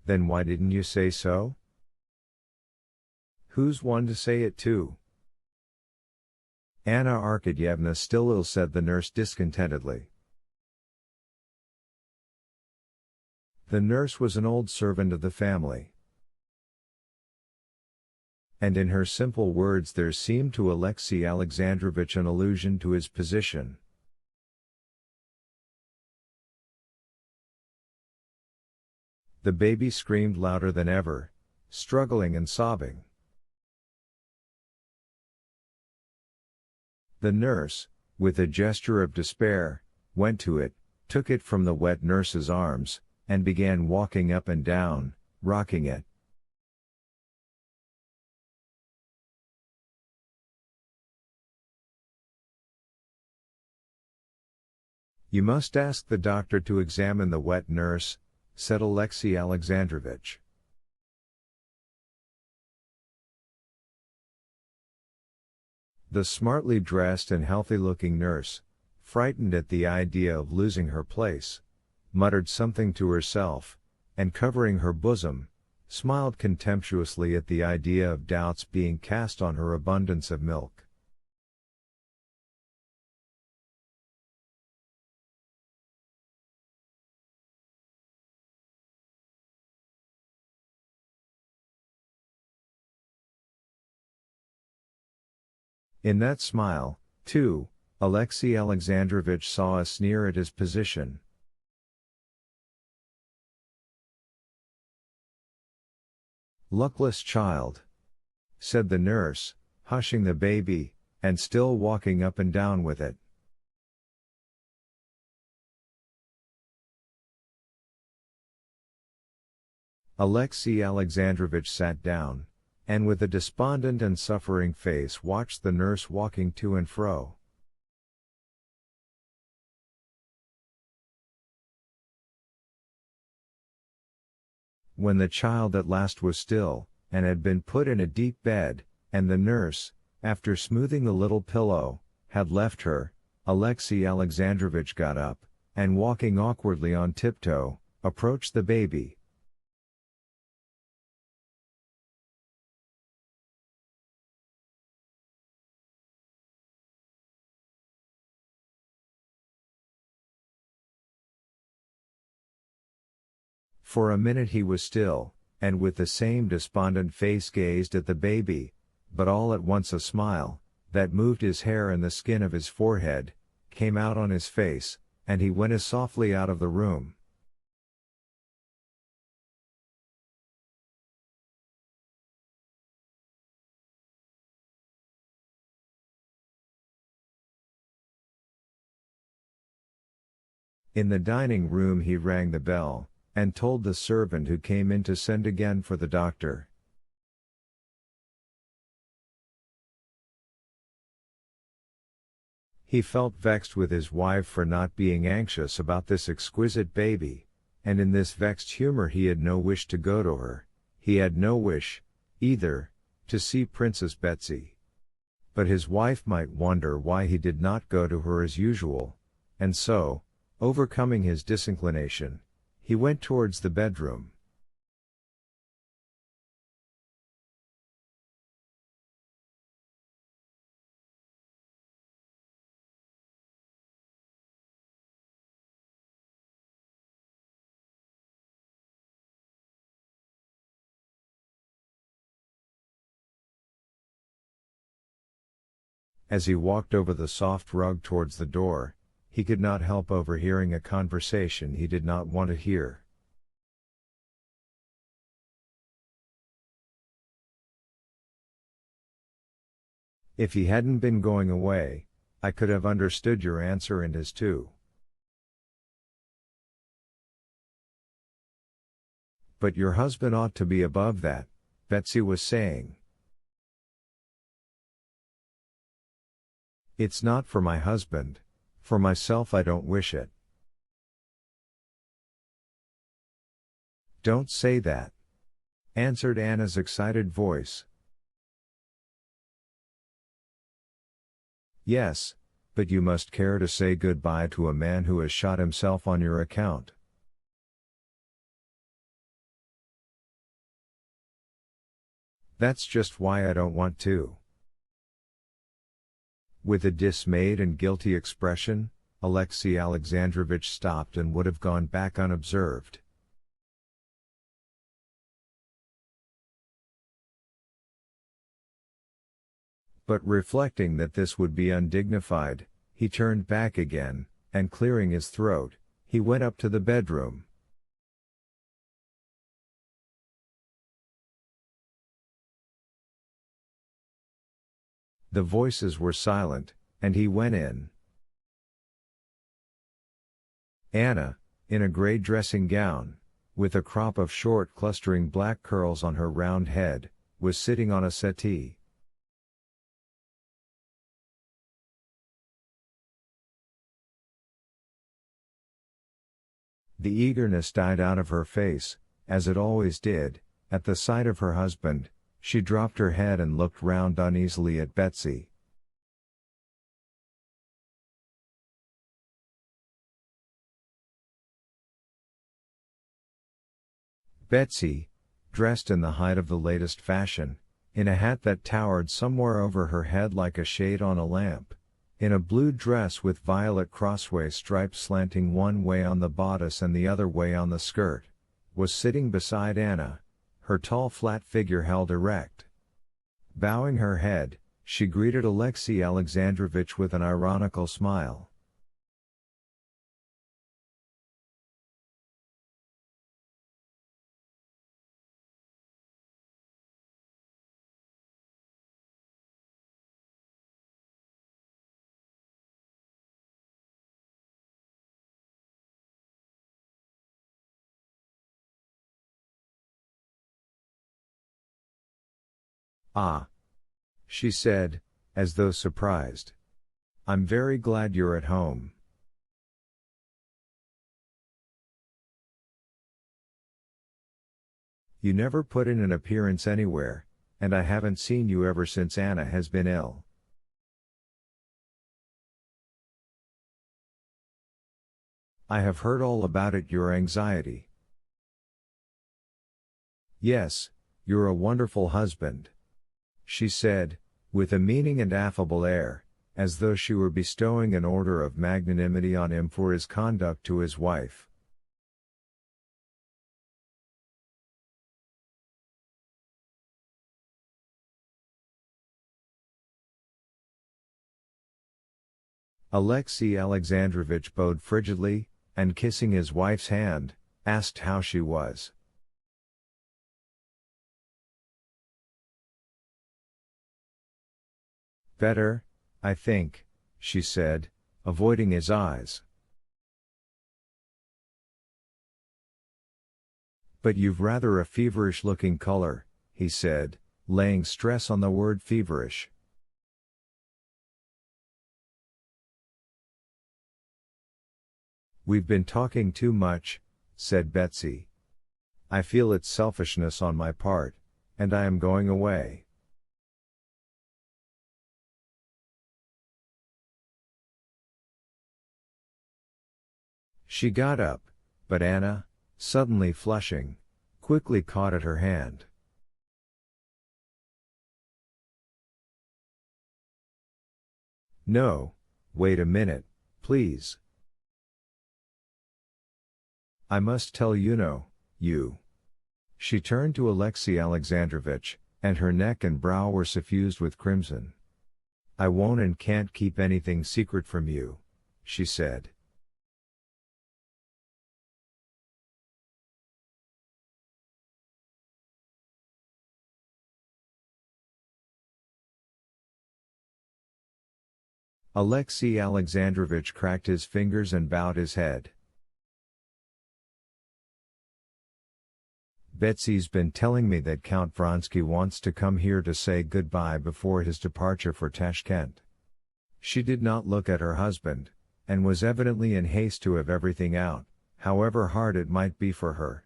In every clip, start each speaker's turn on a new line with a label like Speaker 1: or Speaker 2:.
Speaker 1: Then why didn't you say so? Who's one to say it to? Anna Arkadyevna still ill, said the nurse discontentedly. The nurse was an old servant of the family. And in her simple words there seemed to Alexey Alexandrovich an allusion to his position. The baby screamed louder than ever, struggling and sobbing. The nurse, with a gesture of despair, went to it, took it from the wet nurse's arms, and began walking up and down, rocking it. You must ask the doctor to examine the wet nurse, said Alexey Alexandrovich. The smartly dressed and healthy-looking nurse, frightened at the idea of losing her place, muttered something to herself, and covering her bosom, smiled contemptuously at the idea of doubts being cast on her abundance of milk. In that smile, too, Alexey Alexandrovich saw a sneer at his position. "Luckless child," said the nurse, hushing the baby, and still walking up and down with it. Alexey Alexandrovich sat down, and with a despondent and suffering face watched the nurse walking to and fro. When the child at last was still, and had been put in a deep bed, and the nurse, after smoothing the little pillow, had left her, Alexey Alexandrovich got up, and walking awkwardly on tiptoe, approached the baby. For a minute he was still, and with the same despondent face gazed at the baby, but all at once a smile, that moved his hair and the skin of his forehead, came out on his face, and he went as softly out of the room. In the dining room he rang the bell, and told the servant who came in to send again for the doctor. He felt vexed with his wife for not being anxious about this exquisite baby, and in this vexed humor he had no wish to go to her. He had no wish, either, to see Princess Betsy. But his wife might wonder why he did not go to her as usual, and so, overcoming his disinclination, he went towards the bedroom. As he walked over the soft rug towards the door, he could not help overhearing a conversation he did not want to hear. If he hadn't been going away, I could have understood your answer and his too. But your husband ought to be above that, Betsy was saying. It's not for my husband. For myself I don't wish it. Don't say that, answered Anna's excited voice. Yes, but you must care to say goodbye to a man who has shot himself on your account. That's just why I don't want to. With a dismayed and guilty expression, Alexei Alexandrovich stopped and would have gone back unobserved. But reflecting that this would be undignified, he turned back again, and clearing his throat, he went up to the bedroom. The voices were silent, and he went in. Anna, in a grey dressing gown, with a crop of short clustering black curls on her round head, was sitting on a settee. The eagerness died out of her face, as it always did, at the sight of her husband. She dropped her head and looked round uneasily at Betsy. Betsy, dressed in the height of the latest fashion, in a hat that towered somewhere over her head like a shade on a lamp, in a blue dress with violet crossway stripes slanting one way on the bodice and the other way on the skirt, was sitting beside Anna, her tall flat figure held erect. Bowing her head, she greeted Alexei Alexandrovich with an ironical smile. Ah, she said, as though surprised. I'm very glad you're at home. You never put in an appearance anywhere, and I haven't seen you ever since Anna has been ill. I have heard all about it, your anxiety. Yes, you're a wonderful husband, she said, with a meaning and affable air, as though she were bestowing an order of magnanimity on him for his conduct to his wife. Alexei Alexandrovich bowed frigidly, and kissing his wife's hand, asked how she was. Better, I think, she said, avoiding his eyes. But you've rather a feverish-looking color, he said, laying stress on the word feverish. We've been talking too much, said Betsy. I feel it's selfishness on my part, and I am going away. She got up, but Anna, suddenly flushing, quickly caught at her hand. No, wait a minute, please. I must tell you. She turned to Alexei Alexandrovich, and her neck and brow were suffused with crimson. I won't and can't keep anything secret from you, she said. Alexei Alexandrovich cracked his fingers and bowed his head. Betsy's been telling me that Count Vronsky wants to come here to say goodbye before his departure for Tashkent. She did not look at her husband, and was evidently in haste to have everything out, however hard it might be for her.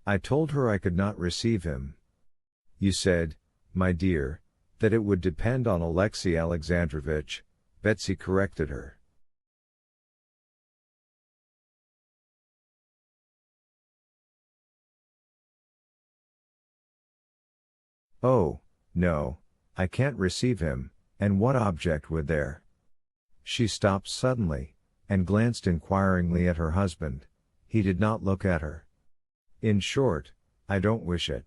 Speaker 1: I told her I could not receive him. You said, my dear, That it would depend on Alexei Alexandrovich, Betsy corrected her. Oh, no, I can't receive him, and what object would there? She stopped suddenly, and glanced inquiringly at her husband. He did not look at her. In short, I don't wish it.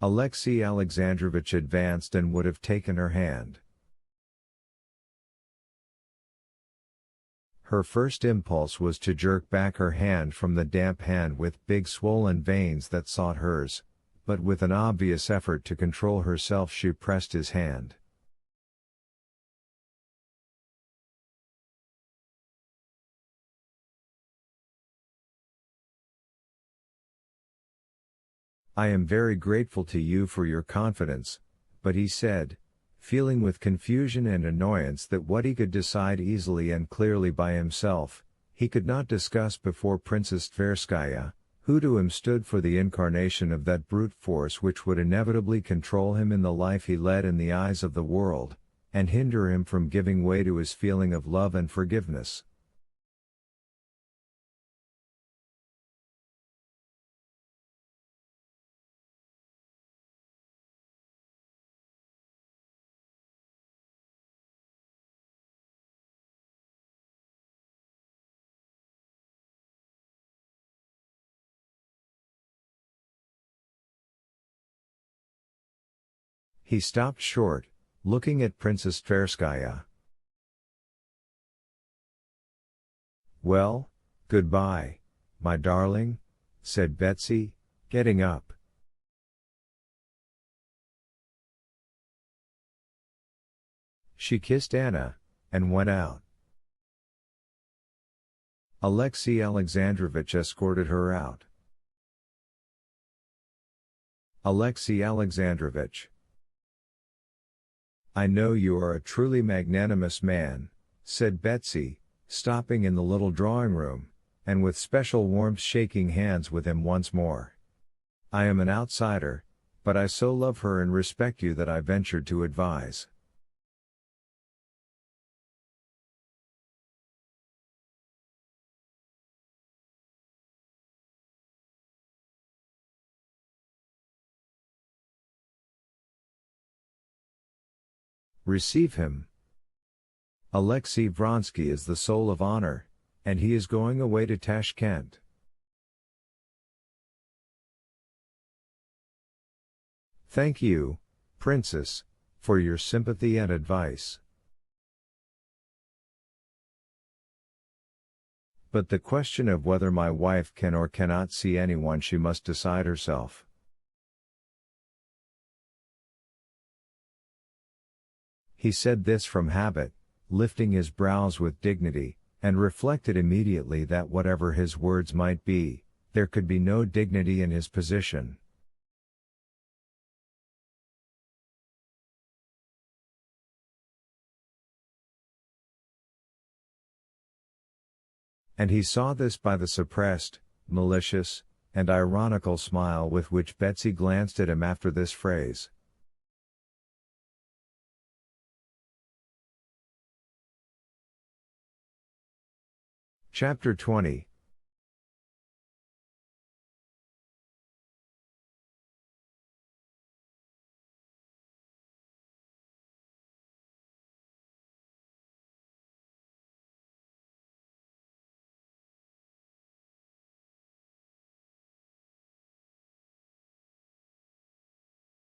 Speaker 1: Alexei Alexandrovich advanced and would have taken her hand. Her first impulse was to jerk back her hand from the damp hand with big swollen veins that sought hers, but with an obvious effort to control herself she pressed his hand. I am very grateful to you for your confidence, but he said, feeling with confusion and annoyance that what he could decide easily and clearly by himself, he could not discuss before Princess Tverskaya, who to him stood for the incarnation of that brute force which would inevitably control him in the life he led in the eyes of the world, and hinder him from giving way to his feeling of love and forgiveness. He stopped short, looking at Princess Tverskaya. Well, goodbye, my darling, said Betsy, getting up. She kissed Anna, and went out. Alexei Alexandrovich escorted her out. Alexei Alexandrovich. I know you are a truly magnanimous man, said Betsy, stopping in the little drawing room, and with special warmth shaking hands with him once more. I am an outsider, but I so love her and respect you that I ventured to advise. Receive him. Alexei Vronsky is the soul of honor, and he is going away to Tashkent. Thank you, Princess, for your sympathy and advice. But the question of whether my wife can or cannot see anyone she must decide herself. He said this from habit, lifting his brows with dignity, and reflected immediately that whatever his words might be, there could be no dignity in his position. And he saw this by the suppressed, malicious, and ironical smile with which Betsy glanced at him after this phrase. Chapter 20,